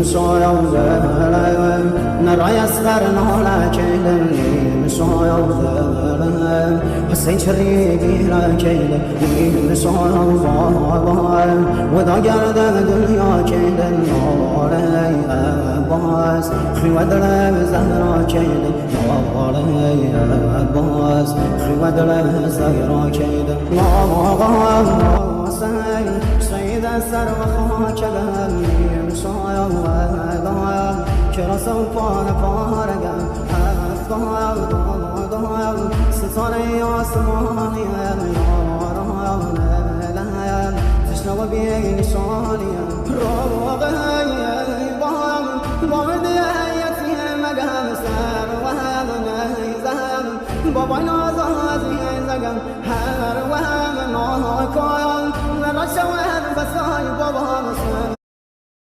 مسایا نرای اسقر نالا کیدن مسایا حسین شریفی را کیدن مسایا ودا گردن دنیا کیدن ناره عباس خیوه زهرا کیدن ناره عباس خیوه زهرا کیدن سيد السر وخاكبا مصايا وضايا كرسا وفانا فارقا أفضايا وضايا سلطاني واسماني يا رايا ونلايا تشنو بيني شانيا روغي بام بامدي هيتي مقام سام وهم نهيزام بابا نازازي زقم هر وهم ناكايا شوان بسای بابا مسلم